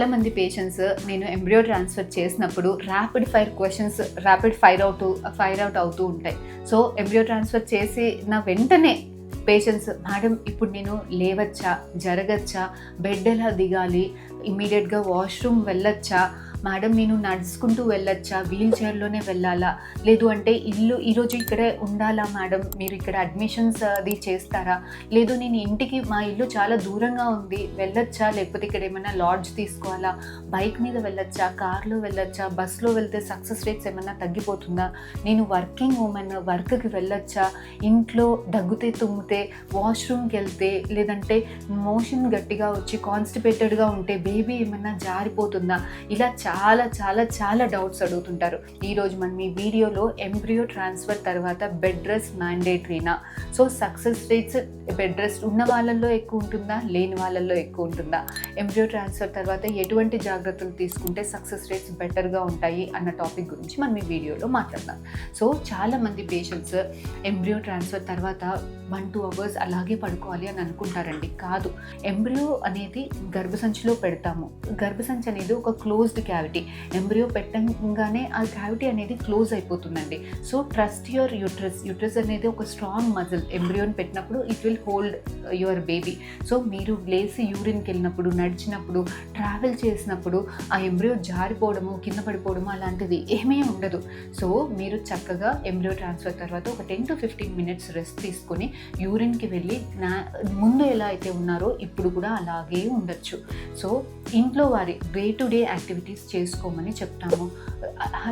చాలామంది పేషెంట్స్ నేను embryo transfer చేసినప్పుడు ర్యాపిడ్ ఫైర్ అవుట్ అవుతూ ఉంటాయి. సో ఎంబ్రియో ట్రాన్స్ఫర్ చేసిన వెంటనే పేషెంట్స్, మేడం ఇప్పుడు నేను లేవచ్చా, జరగచ్చా, బెడ్ ఎలా దిగాలి, ఇమ్మీడియట్గా వాష్రూమ్ వెళ్ళొచ్చా, మేడం నేను నడుచుకుంటూ వెళ్ళొచ్చా, వీల్ చైర్లోనే వెళ్ళాలా, లేదు అంటే ఈరోజు ఇక్కడే ఉండాలా మేడం, మీరు ఇక్కడ అడ్మిషన్స్ అది చేస్తారా, లేదు నేను ఇంటికి, మా ఇల్లు చాలా దూరంగా ఉంది, వెళ్ళొచ్చా, లేకపోతే ఇక్కడ ఏమైనా లాడ్జ్ తీసుకోవాలా, బైక్ మీద వెళ్ళొచ్చా, కార్లో వెళ్ళొచ్చా, బస్లో వెళ్తే సక్సెస్ రేట్స్ ఏమైనా తగ్గిపోతుందా, నేను వర్కింగ్ ఉమెన్, వర్క్కి వెళ్ళొచ్చా, ఇంట్లో దగ్గుతే తుమ్మితే వాష్రూమ్కి వెళ్తే, లేదంటే మోషన్ గట్టిగా వచ్చి కాన్స్టిపేటెడ్గా ఉంటే బేబీ ఏమైనా జారిపోతుందా, ఇలా చాలా చాలా చాలా డౌట్స్ అడుగుతుంటారు. ఈరోజు మనం ఈ వీడియోలో ఎంబ్రియో ట్రాన్స్ఫర్ తర్వాత బెడ్ రెస్ట్ మ్యాండేటరీనా, so success rates bed rest ఉన్న వాళ్ళల్లో ఎక్కువ ఉంటుందా, లేని వాళ్ళల్లో ఎక్కువ ఉంటుందా, ఎంబ్రియో ట్రాన్స్ఫర్ తర్వాత ఎటువంటి జాగ్రత్తలు తీసుకుంటే సక్సెస్ రేట్స్ బెటర్గా ఉంటాయి అన్న టాపిక్ గురించి మనం ఈ వీడియోలో మాట్లాడదాం. సో చాలామంది పేషెంట్స్ ఎంబ్రియో ట్రాన్స్ఫర్ తర్వాత 1-2 అవర్స్ అలాగే పడుకోవాలి అని అనుకుంటారండి. కాదు, ఎంబ్రియో అనేది గర్భసంచిలో పెడతాము. గర్భసంచి అనేది ఒక క్లోజ్డ్ క్యావిటీ. ఎంబ్రియో పెట్టంగానే ఆ క్యావిటీ అనేది క్లోజ్ అయిపోతుందండి. సో ట్రస్ట్ యువర్ యూట్రస్ అనేది ఒక స్ట్రాంగ్ మజిల్. ఎంబ్రియోని పెట్టినప్పుడు it will hold your baby. So మీరు లేసి యూరిన్కి వెళ్ళినప్పుడు, నడిచినప్పుడు, ట్రావెల్ చేసినప్పుడు ఆ ఎంబ్రియో జారిపోవడము, కింద పడిపోవడము అలాంటిది ఏమీ ఉండదు. సో మీరు చక్కగా ఎంబ్రియో ట్రాన్స్ఫర్ తర్వాత ఒక 10-15 మినిట్స్ రెస్ట్ తీసుకొని యూరిన్కి వెళ్ళి ముందు ఎలా అయితే ఉన్నారో ఇప్పుడు కూడా అలాగే ఉండొచ్చు. సో ఇంట్లో వారి డే టు డే యాక్టివిటీస్ చేసుకోమని చెప్తాము.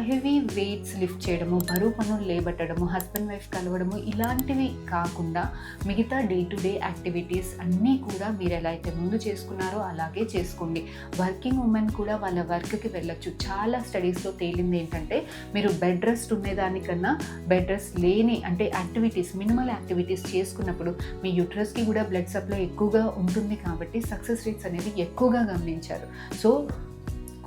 హెవీ వెయిట్స్ లిఫ్ట్ చేయడము, బరువు పనులు లేబట్టడము, హస్బెండ్ వైఫ్ కలవడము ఇలాంటివి కాకుండా మిగతా డే టు డే యాక్టివిటీస్ అన్నీ కూడా మీరు ఎలా అయితే ముందు చేసుకున్నారో అలాగే చేసుకోండి. వర్కింగ్ ఉమెన్ కూడా వాళ్ళ వర్క్కి వెళ్ళొచ్చు. చాలా స్టడీస్లో తేలింది ఏంటంటే, మీరు బెడ్ రెస్ట్ ఉండేదానికన్నా బెడ్ రెస్ట్ లేని అంటే యాక్టివిటీస్, మినిమల్ యాక్టివిటీస్ చేసుకున్నప్పుడు మీ యూట్రస్కి కూడా బ్లడ్ సప్లై ఎక్కువగా ఉంటుంది కాబట్టి సక్సెస్ రేట్స్ అనేది ఎక్కువగా గమనించారు. సో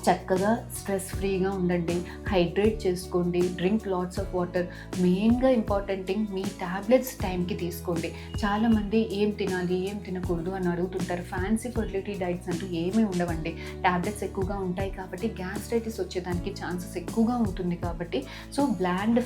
చక్కగా స్ట్రెస్ ఫ్రీగా ఉండండి, హైడ్రేట్ చేసుకోండి, డ్రింక్ లాట్స్ ఆఫ్ వాటర్. మెయిన్గా ఇంపార్టెంట్ థింగ్, మీ ట్యాబ్లెట్స్ టైంకి తీసుకోండి. చాలామంది ఏం తినాలి ఏం తినకూడదు అని అడుగుతుంటారు. ఫ్యాన్సీ ఫర్టిలిటీ డైట్స్ అంటూ ఏమీ ఉండవండి. ట్యాబ్లెట్స్ ఎక్కువగా ఉంటాయి కాబట్టి గ్యాస్ట్రైటిస్ వచ్చేదానికి ఛాన్సెస్ ఎక్కువగా ఉంటుంది కాబట్టి సో బ్లాండ్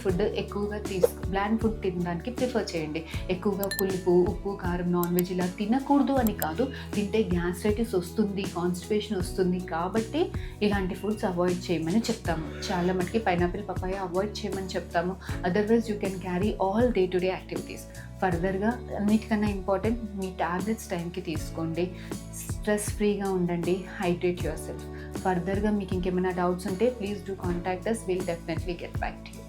ఫుడ్ తినడానికి ప్రిఫర్ చేయండి. ఎక్కువగా పులుపు, ఉప్పు, కారం, నాన్ వెజ్ ఇలా తినకూడదు అని కాదు, తింటే గ్యాస్ట్రైటిస్ వస్తుంది, కాన్స్టిపేషన్ వస్తుంది కాబట్టి ఇలాంటి ఫుడ్స్ అవాయిడ్ చేయమని చెప్తాము. చాలా మటుకి పైనాపిల్, పపాయ అవాయిడ్ చేయమని చెప్తాము. Otherwise you can carry all day to day activities. ఫర్దర్గా అన్నిటికన్నా ఇంపార్టెంట్, మీ టాబ్లెట్స్ టైంకి తీసుకోండి, స్ట్రెస్ ఫ్రీగా ఉండండి, హైడ్రేట్ యువర్ సెల్ఫ్. ఫర్దర్గా మీకు ఇంకేమైనా డౌట్స్ ఉంటే please do contact us. Will definitely get back to you.